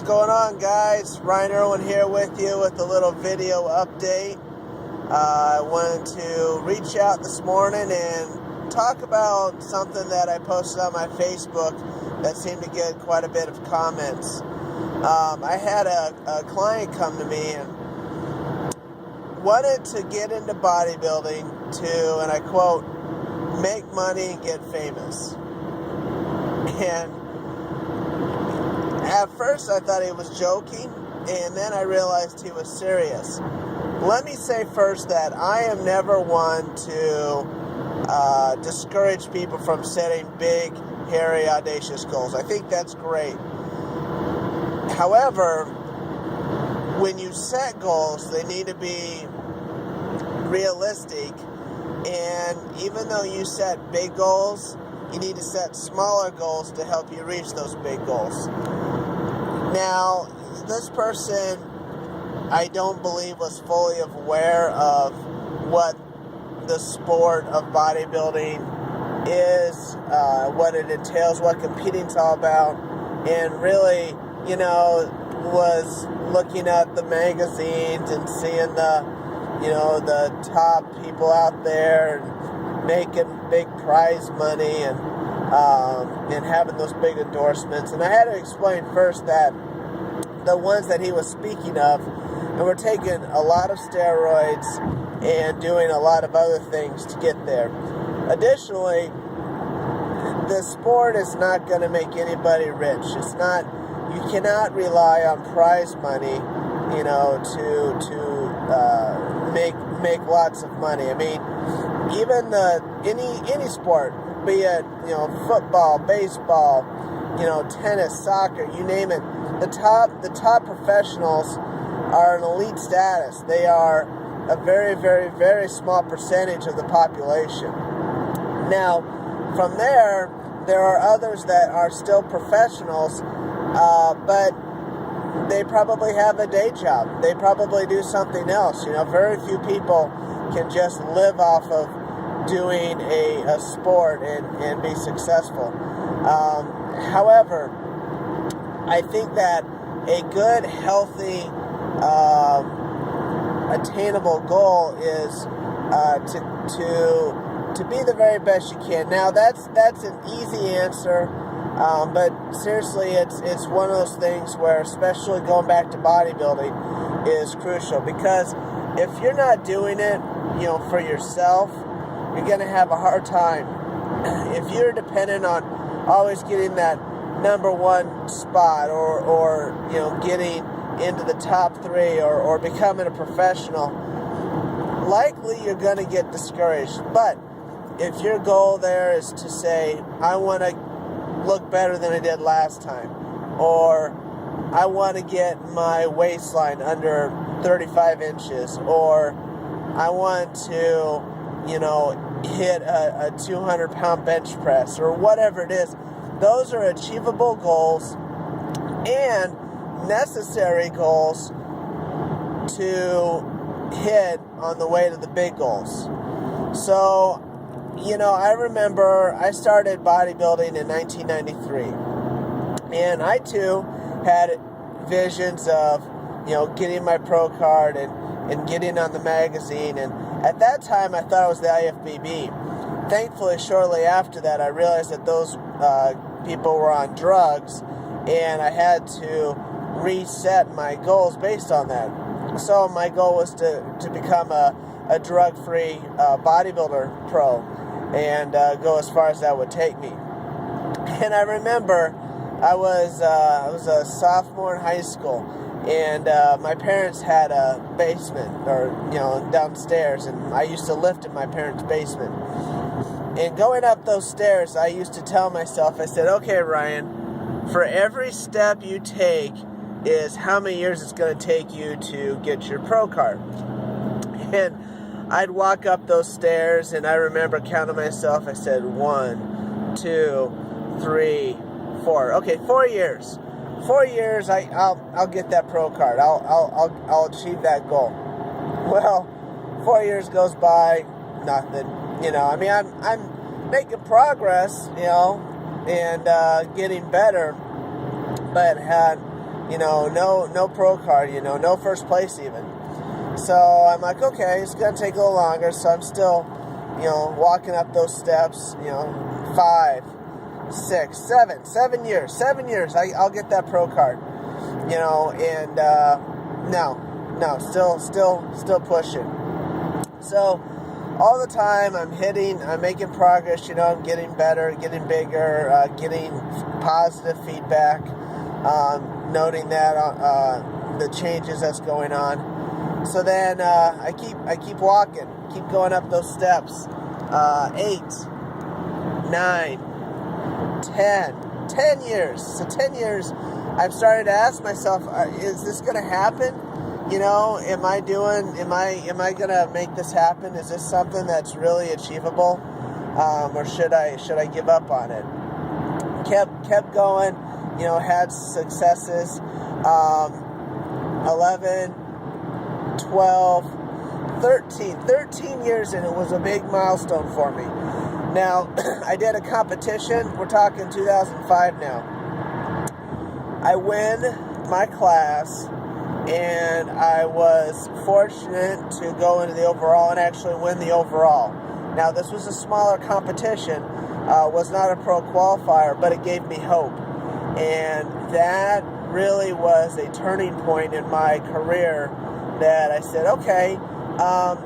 What's going on, guys? Ryan Irwin here with you with a little video update. I wanted to reach out this morning and talk about something that I posted on my Facebook that seemed to get quite a bit of comments. I had a client come to me and wanted to get into bodybuilding to, and I quote, make money and get famous. And at first I thought he was joking, and then I realized he was serious. Let me say first that I am never one to discourage people from setting big, hairy, audacious goals. I think that's great. However, when you set goals, they need to be realistic, and even though you set big goals, you need to set smaller goals to help you reach those big goals. Now, this person, I don't believe, was fully aware of what the sport of bodybuilding is, what it entails, what competing's all about, and really, was looking at the magazines and seeing the top people out there and making big prize money and having those big endorsements. And I had to explain first that the ones that he was speaking of, and were taking a lot of steroids and doing a lot of other things to get there. Additionally, the sport is not going to make anybody rich. It's not. You cannot rely on prize money, to make lots of money. I mean, even any sport, be it football, baseball, tennis, soccer, you name it. The top professionals are an elite status. They are a very, very, very small percentage of the population. Now, from there are others that are still professionals, but they probably have a day job. They probably do something else. Very few people can just live off of doing a sport and be successful. However, I think that a good, healthy, attainable goal is to be the very best you can. Now, that's an easy answer, but seriously, it's one of those things where, especially going back to bodybuilding, is crucial, because if you're not doing it, for yourself, you're going to have a hard time. If you're dependent on always getting that number one spot or getting into the top three or becoming a professional, likely you're going to get discouraged. But if your goal there is to say, I want to look better than I did last time, or I want to get my waistline under 35 inches, or I want to hit a 200-pound bench press, or whatever it is, those are achievable goals and necessary goals to hit on the way to the big goals. So, I remember I started bodybuilding in 1993, and I too had visions of, getting my pro card and getting on the magazine, and at that time I thought it was the IFBB. Thankfully, shortly after that, I realized that those people were on drugs, and I had to reset my goals based on that. So my goal was to become a drug-free bodybuilder pro, and go as far as that would take me. And I remember I was a sophomore in high school, and my parents had a basement, or downstairs, and I used to lift in my parents' basement. And going up those stairs, I used to tell myself, I said, okay, Ryan, for every step you take is how many years it's going to take you to get your pro card. And I'd walk up those stairs, and I remember counting myself. I said, 1, 2, 3, 4. Okay, 4 years. 4 years, I'll get that pro card. I'll achieve that goal. Well, 4 years goes by, nothing. I'm making progress, and getting better, but had no pro card, no first place even. So I'm like, okay, it's going to take a little longer. So I'm still, walking up those steps, 5, 6, 7 years. 7 years, I'll get that pro card, and no, still pushing. So all the time I'm making progress, I'm getting better, getting bigger, getting positive feedback, noting that the changes that's going on. So then I keep walking, keep going up those steps. 8, 9, 10 years. So 10 years, I've started to ask myself, is this going to happen? Am I going to make this happen? Is this something that's really achievable? Or should I give up on it? Kept going, had successes. 11, 12, 13 years, and it was a big milestone for me. Now, I did a competition. We're talking 2005 now. I win my class, and I was fortunate to go into the overall and actually win the overall. Now, this was a smaller competition, was not a pro qualifier, but it gave me hope. And that really was a turning point in my career that I said, okay,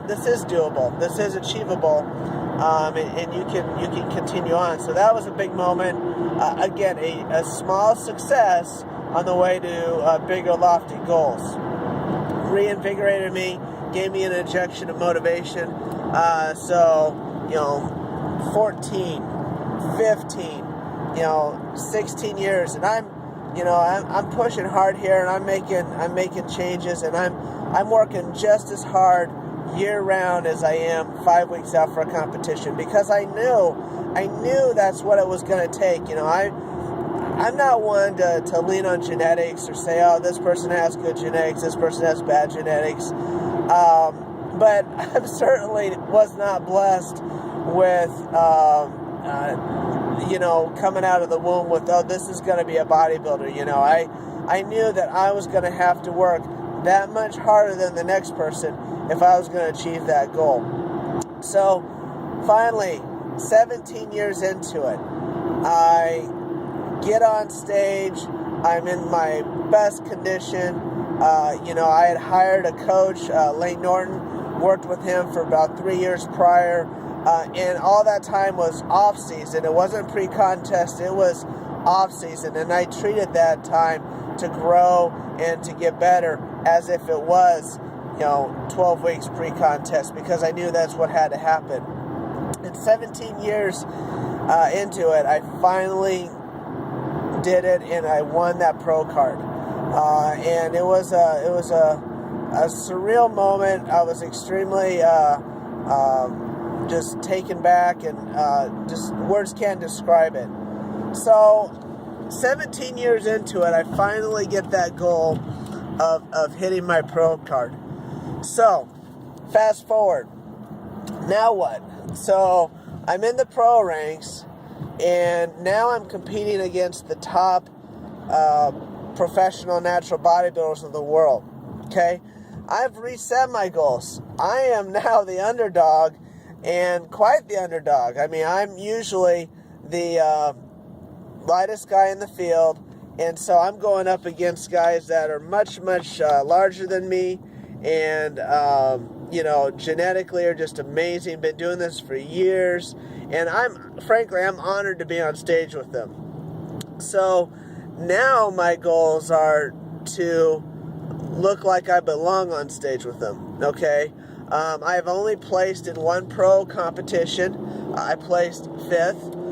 this is doable, this is achievable, and you can continue on. So that was a big moment. Again, a small success on the way to bigger, lofty goals. Reinvigorated me, gave me an injection of motivation. So 14, 15, 16 years, and I'm pushing hard here, and I'm making changes, and I'm working just as hard year round as I am 5 weeks out for a competition, because I knew that's what it was going to take. I'm not one to lean on genetics or say, oh, this person has good genetics, this person has bad genetics. But I certainly was not blessed with, coming out of the womb with, oh, this is going to be a bodybuilder. I knew that I was going to have to work that much harder than the next person if I was going to achieve that goal. So finally, 17 years into it, I get on stage. I'm in my best condition. I had hired a coach, Lane Norton, worked with him for about 3 years prior, and all that time was off season. It wasn't pre-contest, it was off season, and I treated that time to grow and to get better as if it was 12 weeks pre-contest, because I knew that's what had to happen. And 17 years into it, I finally did it, and I won that pro card. And it was a surreal moment. I was extremely just taken back, and just words can't describe it. So 17 years into it, I finally get that goal of hitting my pro card. So fast forward, now what? So I'm in the pro ranks, and now I'm competing against the top professional natural bodybuilders of the world. Okay, I've reset my goals. I am now the underdog, and quite the underdog. I mean, I'm usually the lightest guy in the field, and so I'm going up against guys that are much larger than me, and genetically are just amazing. Been doing this for years, and I'm honored to be on stage with them. So now my goals are to look like I belong on stage with them. Okay, I've only placed in one pro competition. I placed 5th.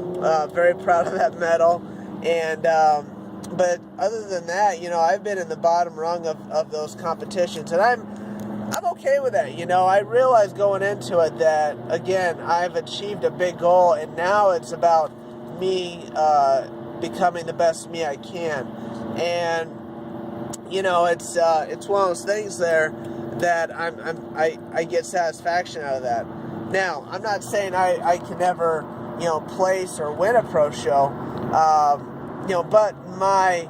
Very proud of that medal. And but other than that, I've been in the bottom rung of those competitions, and I'm okay with that. I realized going into it that, again, I've achieved a big goal, and now it's about me becoming the best me I can. And it's one of those things there that I get satisfaction out of that. Now, I'm not saying I can never place or win a pro show, but my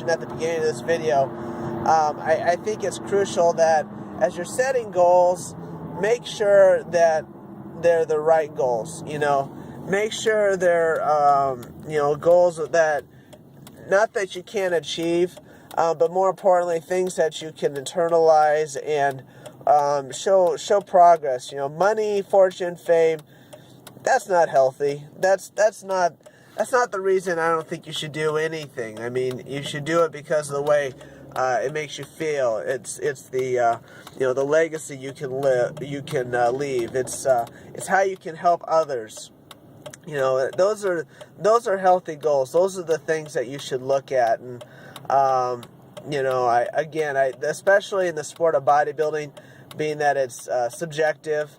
mentioned at the beginning of this video, I think it's crucial that as you're setting goals, make sure that they're the right goals. Make sure they're goals that, not that you can't achieve, but more importantly, things that you can internalize and show progress. Money, fortune, fame, that's not healthy. That's not the reason I don't think you should do anything. I mean, you should do it because of the way it makes you feel. It's the the legacy you can leave. It's how you can help others. Those are healthy goals. Those are the things that you should look at. And especially in the sport of bodybuilding, being that it's subjective.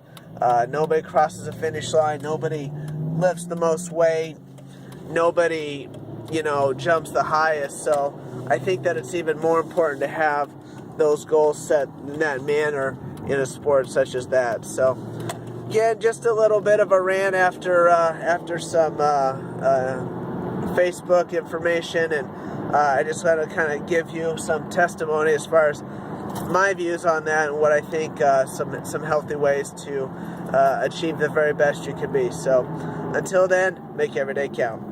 Nobody crosses a finish line. Nobody lifts the most weight. Nobody, jumps the highest. So I think that it's even more important to have those goals set in that manner in a sport such as that. So again, just a little bit of a rant after some Facebook information, and I just want to kind of give you some testimony as far as my views on that and what I think some healthy ways to achieve the very best you can be. So until then, make every day count.